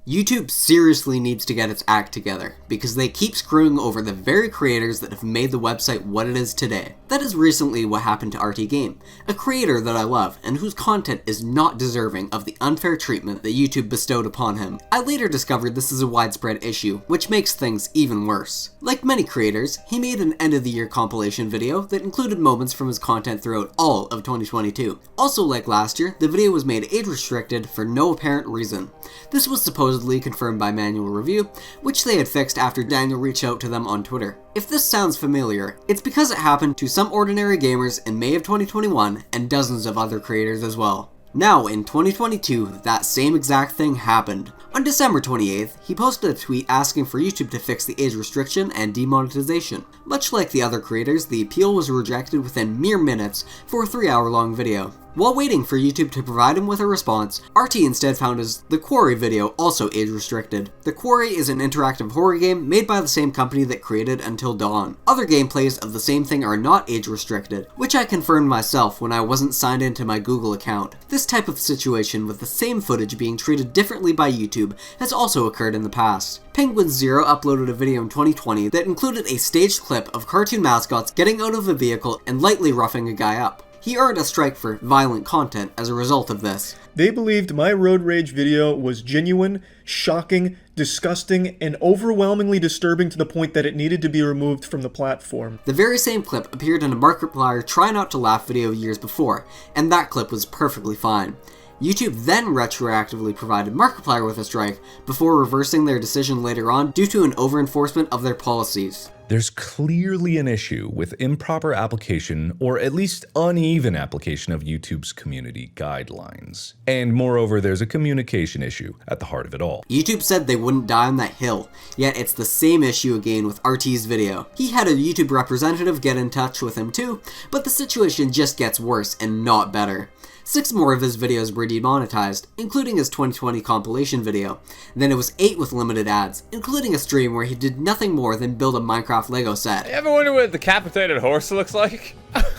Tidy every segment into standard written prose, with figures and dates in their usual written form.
YouTube seriously needs to get its act together, because they keep screwing over the very creators that have made the website what it is today. That is recently what happened to RTGame, a creator that I love and whose content is not deserving of the unfair treatment that YouTube bestowed upon him. I later discovered this is a widespread issue, which makes things even worse. Like many creators, he made an end of the year compilation video that included moments from his content throughout all of 2022. Also, like last year, the video was made age restricted for no apparent reason. This was supposedly confirmed by Manual Review, which they had fixed after Daniel reached out to them on Twitter. If this sounds familiar, it's because it happened to some ordinary gamers in May of 2021 and dozens of other creators as well. Now, in 2022, that same exact thing happened. On December 28th, he posted a tweet asking for YouTube to fix the age restriction and demonetization. Much like the other creators, the appeal was rejected within mere minutes for a 3-hour-long video. While waiting for YouTube to provide him with a response, RT instead found his The Quarry video also age restricted. The Quarry is an interactive horror game made by the same company that created Until Dawn. Other gameplays of the same thing are not age restricted, which I confirmed myself when I wasn't signed into my Google account. This type of situation with the same footage being treated differently by YouTube has also occurred in the past. Penguin0 uploaded a video in 2020 that included a staged clip of cartoon mascots getting out of a vehicle and lightly roughing a guy up. He earned a strike for violent content as a result of this. They believed my road rage video was genuine, shocking, disgusting, and overwhelmingly disturbing to the point that it needed to be removed from the platform. The very same clip appeared in a Markiplier Try Not to Laugh video years before, and that clip was perfectly fine. YouTube then retroactively provided Markiplier with a strike before reversing their decision later on due to an over-enforcement of their policies. There's clearly an issue with improper application, or at least uneven application of YouTube's community guidelines. And moreover, there's a communication issue at the heart of it all. YouTube said they wouldn't die on that hill, yet it's the same issue again with RT's video. He had a YouTube representative get in touch with him too, but the situation just gets worse and not better. 6 more of his videos were demonetized, including his 2020 compilation video. Then it was 8 with limited ads, including a stream where he did nothing more than build a Minecraft Lego set. You ever wonder what a decapitated horse looks like? That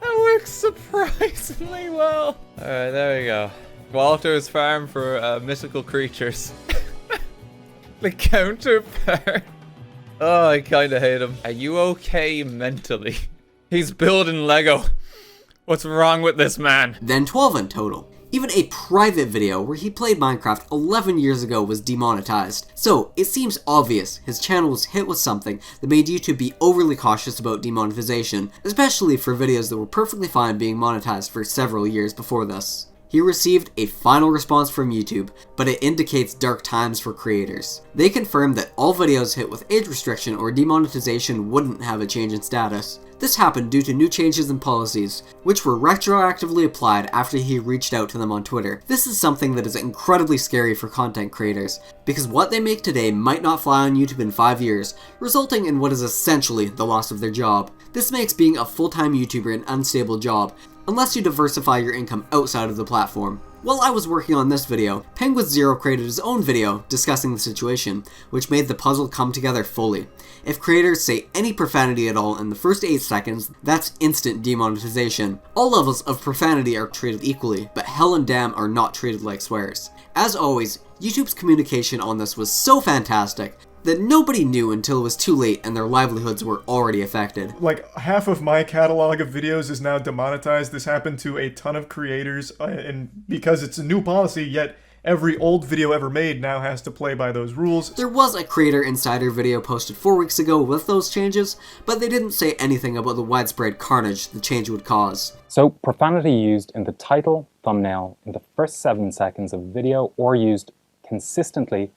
works surprisingly well. Alright, there we go. Walter's farm for mythical creatures. The counterpart. Oh, I kinda hate him. Are you okay mentally? He's building Lego. What's wrong with this man? Then 12 in total. Even a private video where he played Minecraft 11 years ago was demonetized. So it seems obvious his channel was hit with something that made YouTube be overly cautious about demonetization, especially for videos that were perfectly fine being monetized for several years before this. He received a final response from YouTube, but it indicates dark times for creators. They confirmed that all videos hit with age restriction or demonetization wouldn't have a change in status. This happened due to new changes in policies, which were retroactively applied after he reached out to them on Twitter. This is something that is incredibly scary for content creators, because what they make today might not fly on YouTube in 5 years, resulting in what is essentially the loss of their job. This makes being a full-time YouTuber an unstable job, unless you diversify your income outside of the platform. While I was working on this video, Penguin0 created his own video discussing the situation, which made the puzzle come together fully. If creators say any profanity at all in the first 8 seconds, that's instant demonetization. All levels of profanity are treated equally, but hell and damn are not treated like swears. As always, YouTube's communication on this was so fantastic that nobody knew until it was too late and their livelihoods were already affected. Like, half of my catalog of videos is now demonetized. This happened to a ton of creators, and because it's a new policy, yet every old video ever made now has to play by those rules. There was a Creator Insider video posted 4 weeks ago with those changes, but they didn't say anything about the widespread carnage the change would cause. So, profanity used in the title, thumbnail, in the first 7 seconds of a video, or used consistently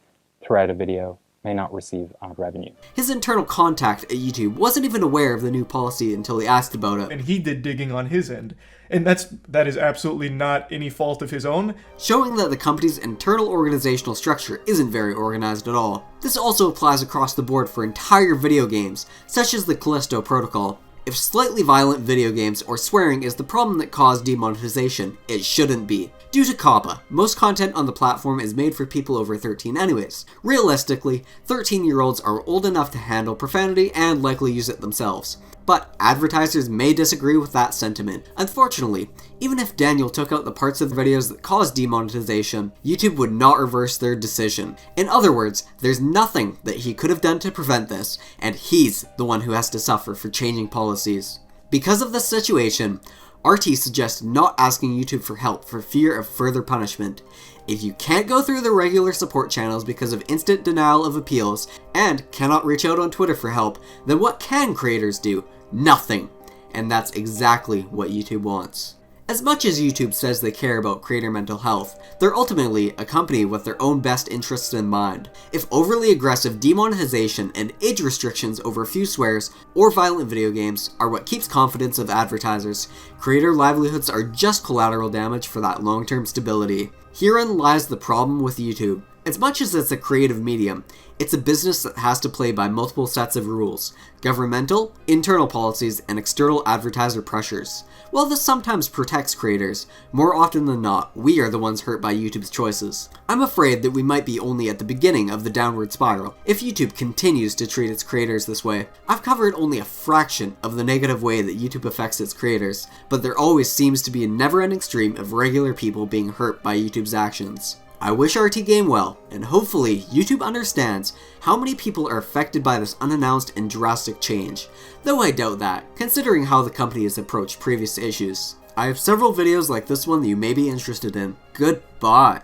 throughout a video, may not receive ad revenue. His internal contact at YouTube wasn't even aware of the new policy until he asked about it. And he did digging on his end. And that is absolutely not any fault of his own. Showing that the company's internal organizational structure isn't very organized at all. This also applies across the board for entire video games, such as the Callisto Protocol. If slightly violent video games or swearing is the problem that caused demonetization, it shouldn't be. Due to COPPA, most content on the platform is made for people over 13 anyways. Realistically, 13-year-olds are old enough to handle profanity and likely use it themselves. But advertisers may disagree with that sentiment. Unfortunately, even if Daniel took out the parts of the videos that caused demonetization, YouTube would not reverse their decision. In other words, there's nothing that he could have done to prevent this, and he's the one who has to suffer for changing policies. Because of this situation, RT suggests not asking YouTube for help for fear of further punishment. If you can't go through the regular support channels because of instant denial of appeals, and cannot reach out on Twitter for help, then what can creators do? Nothing. And that's exactly what YouTube wants. As much as YouTube says they care about creator mental health, they're ultimately a company with their own best interests in mind. If overly aggressive demonetization and age restrictions over a few swears or violent video games are what keeps confidence of advertisers, creator livelihoods are just collateral damage for that long-term stability. Herein lies the problem with YouTube. As much as it's a creative medium, it's a business that has to play by multiple sets of rules: governmental, internal policies, and external advertiser pressures. While this sometimes protects creators, more often than not, we are the ones hurt by YouTube's choices. I'm afraid that we might be only at the beginning of the downward spiral if YouTube continues to treat its creators this way. I've covered only a fraction of the negative way that YouTube affects its creators, but there always seems to be a never-ending stream of regular people being hurt by YouTube's actions. I wish RTGame well, and hopefully YouTube understands how many people are affected by this unannounced and drastic change, though I doubt that, considering how the company has approached previous issues. I have several videos like this one that you may be interested in. Goodbye.